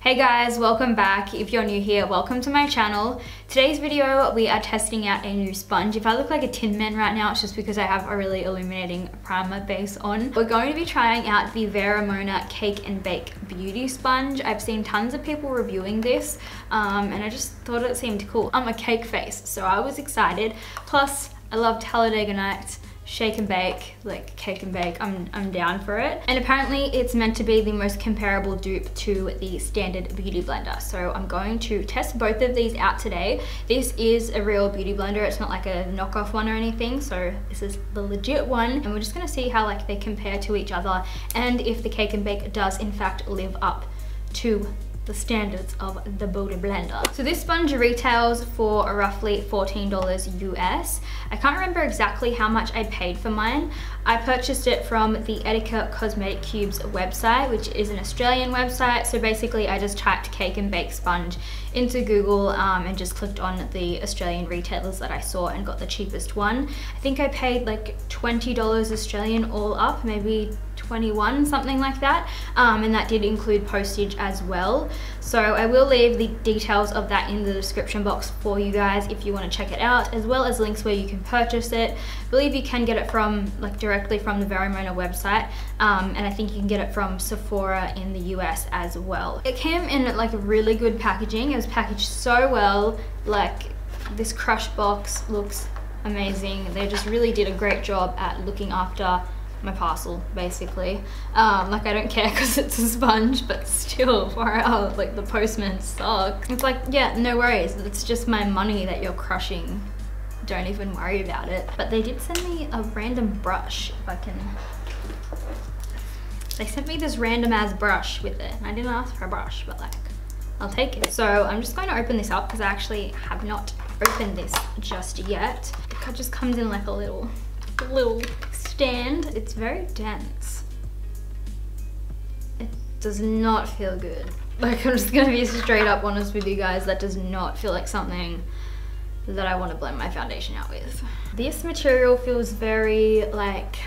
Hey guys, welcome back. If you're new here, welcome to my channel. Today's video, we are testing out a new sponge. If I look like a Tin Man right now, it's just because I have a really illuminating primer base on. We're going to be trying out the Vera Cake and Bake Beauty Sponge. I've seen tons of people reviewing this and I just thought it seemed cool. I'm a cake face, so I was excited. Plus, I love Talladega Nights. Shake and bake, like cake and bake, I'm down for it. And apparently it's meant to be the most comparable dupe to the standard beauty blender. So I'm going to test both of these out today. This is a real beauty blender. It's not like a knockoff one or anything. So this is the legit one. And we're just gonna see how like they compare to each other and if the cake and bake does in fact live up to the standards of the beauty blender. So this sponge retails for roughly $14 US. I can't remember exactly how much I paid for mine. I purchased it from the Etiquette Cosmetic Cubes website, which is an Australian website. So basically I just typed cake and bake sponge into Google and just clicked on the Australian retailers that I saw and got the cheapest one. I think I paid like $20 Australian all up, maybe 21, something like that, and that did include postage as well. So I will leave the details of that in the description box for you guys if you want to check it out, as well as links where you can purchase it. I believe you can get it from like directly from the Vera website, and I think you can get it from Sephora in the US as well. It came in like really good packaging. It was packaged so well. Like this crush box looks amazing. They just really did a great job at looking after my parcel, basically. Like I don't care because it's a sponge, but still, far out, like the postman sucks. It's like, yeah, no worries, it's just my money that you're crushing. Don't even worry about it. But they did send me a random brush, if I can. They sent me this random ass brush with it. I didn't ask for a brush, but like, I'll take it. So I'm just going to open this up because I actually have not opened this just yet. It just comes in like a little stand. It's very dense. It does not feel good. Like, I'm just gonna be straight up honest with you guys, that does not feel like something that I want to blend my foundation out with. This material feels very like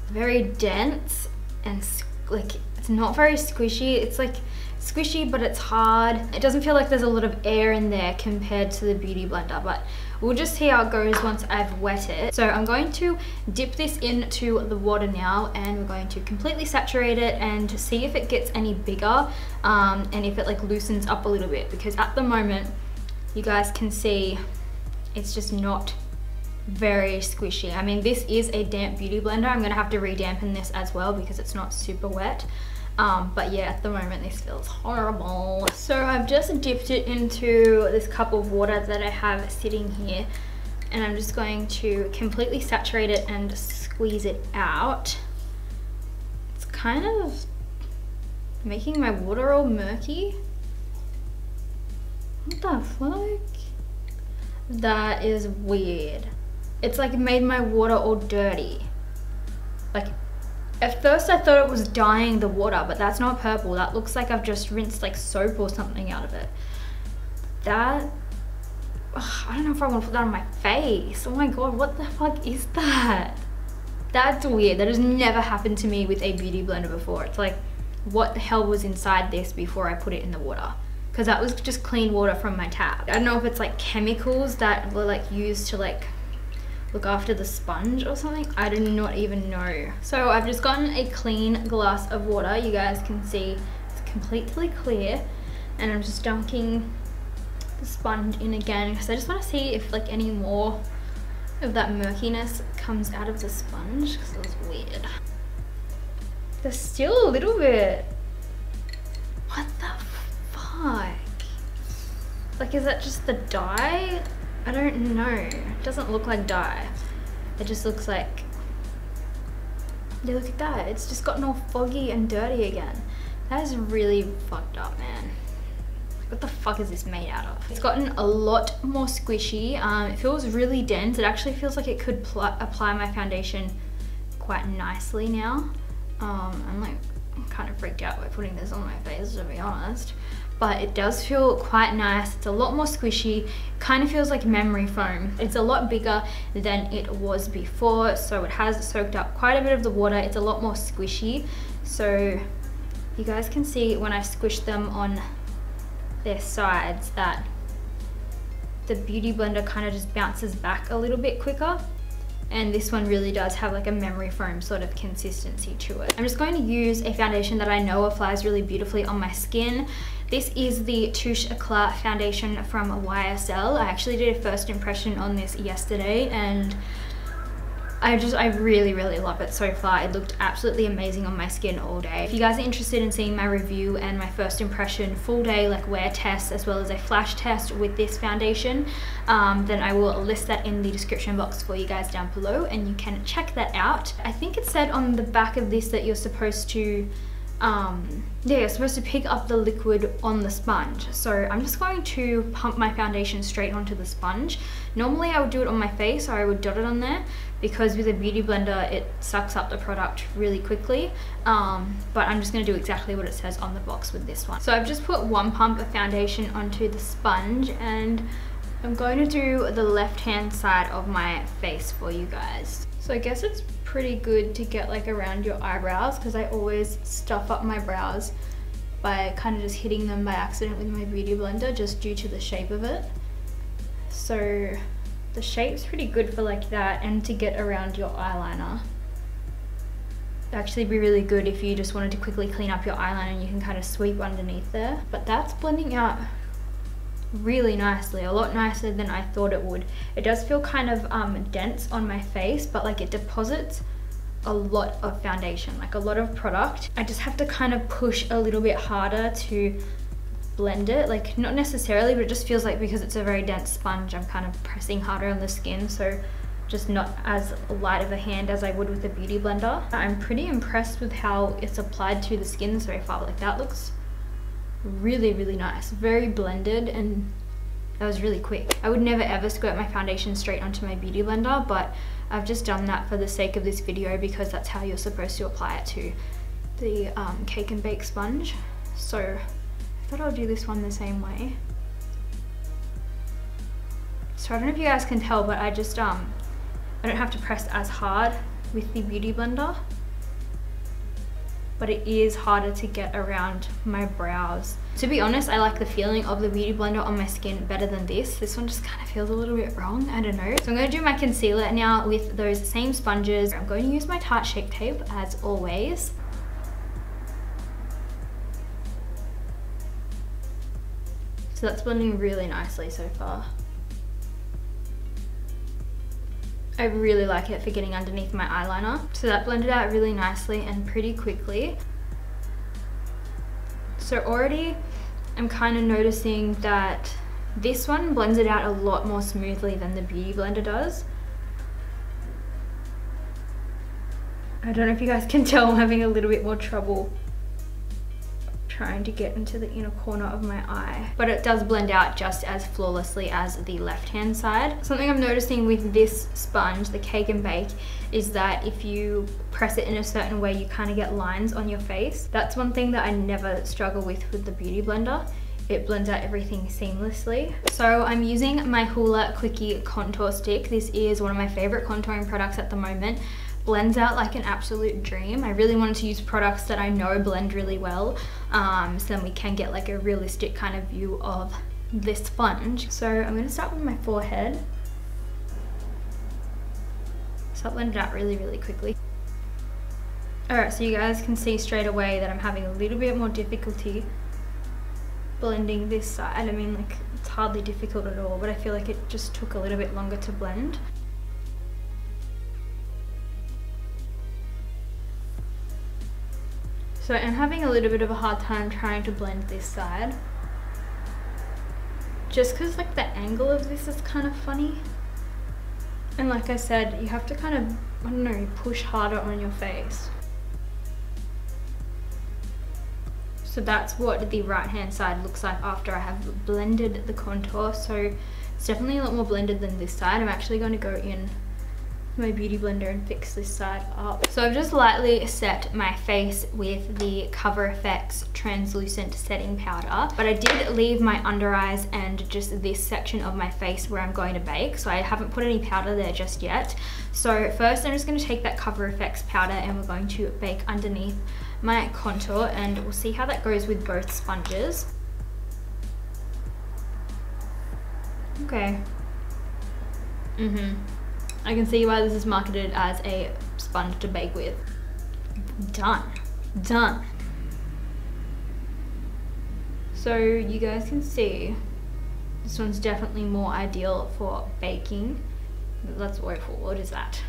very dense and like it's not very squishy. It's like squishy, but it's hard. It doesn't feel like there's a lot of air in there compared to the beauty blender, but we'll just see how it goes once I've wet it. So I'm going to dip this into the water now, and we're going to completely saturate it and see if it gets any bigger and if it like loosens up a little bit, because at the moment you guys can see it's just not very squishy. I mean, this is a damp beauty blender. I'm gonna have to re-dampen this as well because it's not super wet. But yeah, at the moment this feels horrible. So I've just dipped it into this cup of water that I have sitting here, and I'm just going to completely saturate it and squeeze it out. It's kind of making my water all murky. What the fuck? That is weird. It's like made my water all dirty. Like, at first I thought it was dyeing the water, but that's not purple. That looks like I've just rinsed like soap or something out of it. That, I don't know if I want to put that on my face. Oh my god, what the fuck is that? That's weird. That has never happened to me with a beauty blender before. It's like, what the hell was inside this before I put it in the water? Because that was just clean water from my tap. I don't know if it's like chemicals that were like used to like look after the sponge or something. I do not even know. So I've just gotten a clean glass of water. You guys can see it's completely clear, and I'm just dunking the sponge in again because I just want to see if like any more of that murkiness comes out of the sponge, because it was weird. There's still a little bit. What the fuck? Like, is that just the dye? I don't know. It doesn't look like dye. It just looks like, yeah, look at that. It's just gotten all foggy and dirty again. That is really fucked up, man. What the fuck is this made out of? It's gotten a lot more squishy. It feels really dense. It actually feels like it could apply my foundation quite nicely now. I'm kind of freaked out by putting this on my face, to be honest. But it does feel quite nice. It's a lot more squishy. Kind of feels like memory foam. It's a lot bigger than it was before, so it has soaked up quite a bit of the water. It's a lot more squishy, so you guys can see when I squish them on their sides that the Beauty Blender kind of just bounces back a little bit quicker. And this one really does have like a memory foam sort of consistency to it. I'm just going to use a foundation that I know applies really beautifully on my skin. This is the Touche Eclat foundation from YSL. I actually did a first impression on this yesterday and I really love it so far. It looked absolutely amazing on my skin all day. If you guys are interested in seeing my review and my first impression full day like wear test as well as a flash test with this foundation, then I will list that in the description box for you guys down below and you can check that out. I think it said on the back of this that you're supposed to you're supposed to pick up the liquid on the sponge. So I'm just going to pump my foundation straight onto the sponge. Normally I would do it on my face or I would dot it on there, because with a Beauty Blender it sucks up the product really quickly, but I'm just going to do exactly what it says on the box with this one. So I've just put one pump of foundation onto the sponge and I'm going to do the left hand side of my face for you guys. So I guess it's pretty good to get like around your eyebrows, because I always stuff up my brows by kind of just hitting them by accident with my Beauty Blender just due to the shape of it. So the shape's pretty good for like that, and to get around your eyeliner. It'd actually be really good if you just wanted to quickly clean up your eyeliner and you can kind of sweep underneath there. But that's blending out really nicely, a lot nicer than I thought it would. It does feel kind of dense on my face, but like it deposits a lot of foundation, like a lot of product. I just have to kind of push a little bit harder to blend it, like not necessarily, but it just feels like because it's a very dense sponge I'm kind of pressing harder on the skin, so just not as light of a hand as I would with a Beauty Blender. I'm pretty impressed with how it's applied to the skin so far. Like that looks really nice, very blended, and that was really quick. I would never ever squirt my foundation straight onto my Beauty Blender, but I've just done that for the sake of this video because that's how you're supposed to apply it to the cake and bake sponge. So I thought I'll do this one the same way. So I don't know if you guys can tell, but I just I don't have to press as hard with the Beauty Blender, but it is harder to get around my brows. To be honest, I like the feeling of the Beauty Blender on my skin better than this. This one just kind of feels a little bit wrong, I don't know. So I'm going to do my concealer now with those same sponges. I'm going to use my Tarte Shape Tape as always. So that's blending really nicely so far. I really like it for getting underneath my eyeliner. So that blended out really nicely and pretty quickly. So already I'm kind of noticing that this one blends it out a lot more smoothly than the Beauty Blender does. I don't know if you guys can tell, I'm having a little bit more trouble trying to get into the inner corner of my eye, but it does blend out just as flawlessly as the left hand side. Something I'm noticing with this sponge, the Cake and Bake, is that if you press it in a certain way you kind of get lines on your face. That's one thing that I never struggle with the Beauty Blender. It blends out everything seamlessly. So I'm using my Hoola Quickie Contour Stick. This is one of my favorite contouring products at the moment. Blends out like an absolute dream. I really wanted to use products that I know blend really well, so then we can get like a realistic kind of view of this sponge. So I'm going to start with my forehead. So that blended out really quickly. Alright, so you guys can see straight away that I'm having a little bit more difficulty blending this side. I mean, like, it's hardly difficult at all, but I feel like it just took a little bit longer to blend. So I'm having a little bit of a hard time trying to blend this side. Just because like the angle of this is kind of funny. And like I said, you have to kind of, I don't know, push harder on your face. So that's what the right hand side looks like after I have blended the contour. So it's definitely a lot more blended than this side. I'm actually going to go in my Beauty Blender and fix this side up. So I've just lightly set my face with the Cover FX translucent setting powder, but I did leave my under eyes and just this section of my face where I'm going to bake, so I haven't put any powder there just yet. So first I'm just going to take that Cover FX powder and we're going to bake underneath my contour, and we'll see how that goes with both sponges. Okay. I can see why this is marketed as a sponge to bake with. Done. So you guys can see this one's definitely more ideal for baking. That's woeful. What is that?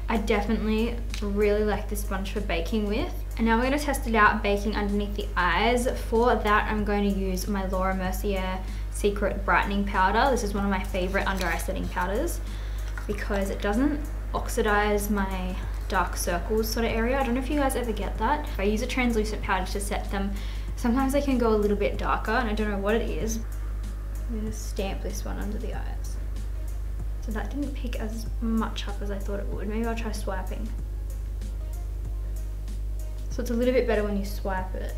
I definitely really like this sponge for baking with. And now we're going to test it out baking underneath the eyes. For that, I'm going to use my Laura Mercier Secret Brightening Powder. This is one of my favorite under eye setting powders because it doesn't oxidize my dark circles sort of area. I don't know if you guys ever get that. If I use a translucent powder to set them, sometimes they can go a little bit darker and I don't know what it is. I'm going to stamp this one under the eyes. So that didn't pick as much up as I thought it would. Maybe I'll try swiping. So it's a little bit better when you swipe it.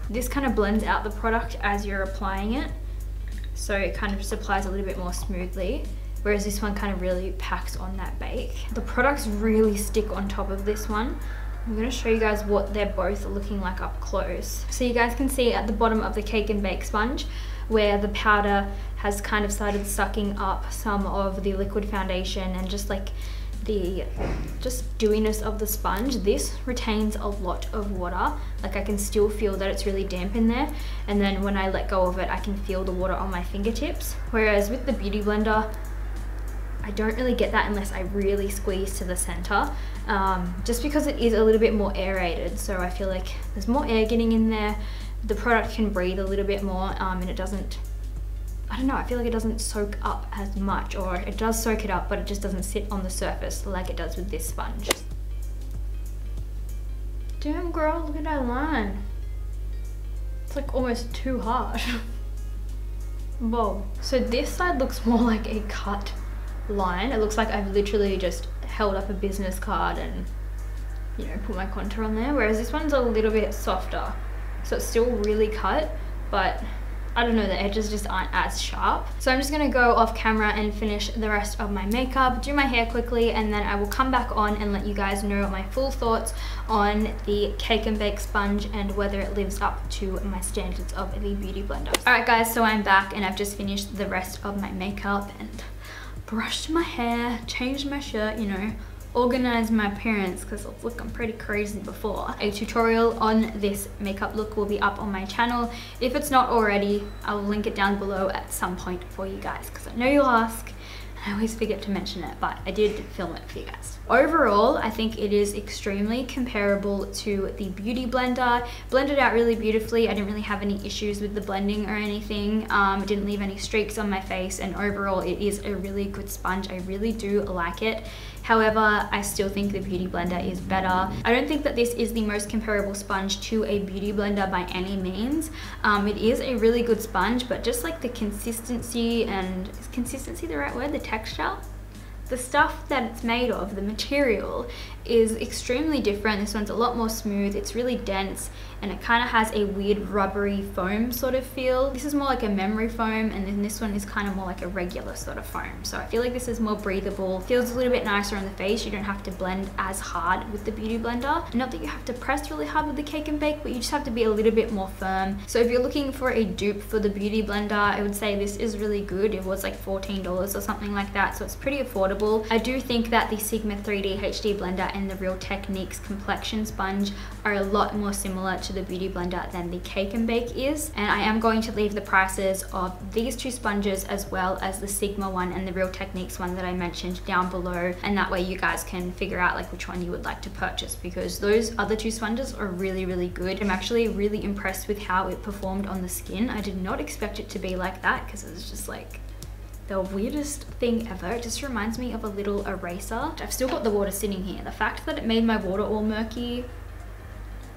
This kind of blends out the product as you're applying it. So it kind of just applies a little bit more smoothly. Whereas this one kind of really packs on that bake. The products really stick on top of this one. I'm going to show you guys what they're both looking like up close. So you guys can see at the bottom of the cake and bake sponge where the powder has kind of started sucking up some of the liquid foundation and just like the dewiness of the sponge. This retains a lot of water. Like I can still feel that it's really damp in there, and then when I let go of it I can feel the water on my fingertips. Whereas with the Beauty Blender I don't really get that unless I really squeeze to the center, just because it is a little bit more aerated. So I feel like there's more air getting in there. The product can breathe a little bit more, and it doesn't, I don't know, I feel like it doesn't soak up as much, or it does soak it up, but it just doesn't sit on the surface like it does with this sponge. Damn girl, look at that line. It's like almost too hard. Whoa. So this side looks more like a cut line. It looks like I've literally just held up a business card and, you know, put my contour on there, whereas this one's a little bit softer. So it's still really cut, but I don't know, the edges just aren't as sharp. So I'm just gonna go off camera and finish the rest of my makeup, do my hair quickly, and then I will come back on and let you guys know my full thoughts on the cake and bake sponge and whether it lives up to my standards of the Beauty Blender. All right guys, so I'm back and I've just finished the rest of my makeup and brushed my hair, changed my shirt, you know, organized my appearance because I was looking pretty crazy before. A tutorial on this makeup look will be up on my channel. If it's not already, I'll link it down below at some point for you guys because I know you'll ask. I always forget to mention it, but I did film it for you guys. Overall, I think it is extremely comparable to the Beauty Blender. Blended out really beautifully. I didn't really have any issues with the blending or anything. It didn't leave any streaks on my face, and overall it is a really good sponge. I really do like it. However, I still think the Beauty Blender is better. I don't think that this is the most comparable sponge to a Beauty Blender by any means. It is a really good sponge, but just like the consistency, and is consistency the right word? The texture? The stuff that it's made of, the material, is extremely different. This one's a lot more smooth, it's really dense, and it kind of has a weird rubbery foam sort of feel. This is more like a memory foam, and then this one is kind of more like a regular sort of foam. So I feel like this is more breathable, feels a little bit nicer on the face. You don't have to blend as hard with the Beauty Blender. Not that you have to press really hard with the cake and bake, but you just have to be a little bit more firm. So if you're looking for a dupe for the Beauty Blender, I would say this is really good. It was like $14 or something like that, so it's pretty affordable. I do think that the Sigma 3D HD Blender and the Real Techniques Complexion sponge are a lot more similar to the Beauty Blender than the Cake and Bake is, and I am going to leave the prices of these two sponges as well as the Sigma one and the Real Techniques one that I mentioned down below, and that way you guys can figure out like which one you would like to purchase, because those other two sponges are really, really good. I'm actually really impressed with how it performed on the skin. I did not expect it to be like that because it was just like the weirdest thing ever. It just reminds me of a little eraser. I've still got the water sitting here. The fact that it made my water all murky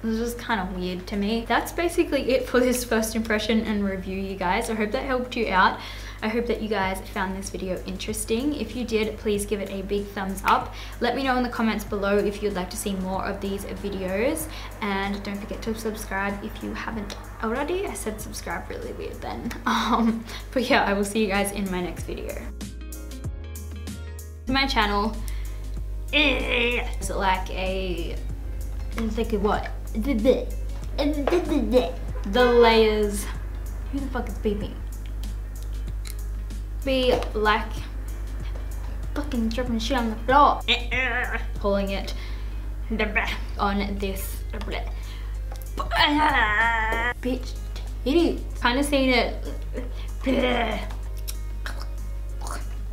was just kind of weird to me. That's basically it for this first impression and review, you guys. I hope that helped you out. I hope that you guys found this video interesting. If you did, please give it a big thumbs up. Let me know in the comments below if you'd like to see more of these videos, and don't forget to subscribe if you haven't already. I said subscribe really weird then. But yeah, I will see you guys in my next video. To my channel, It's like a, it's like a what? The layers. Who the fuck is beeping? Be like fucking dropping shit on the floor. Pulling it on this bitch titties. Kind of seen it.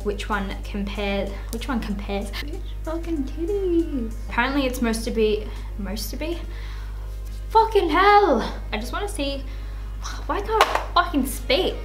Which one compares? Which fucking titties? Apparently it's supposed to be. Fucking hell! I just want to see. Why can't I fucking speak?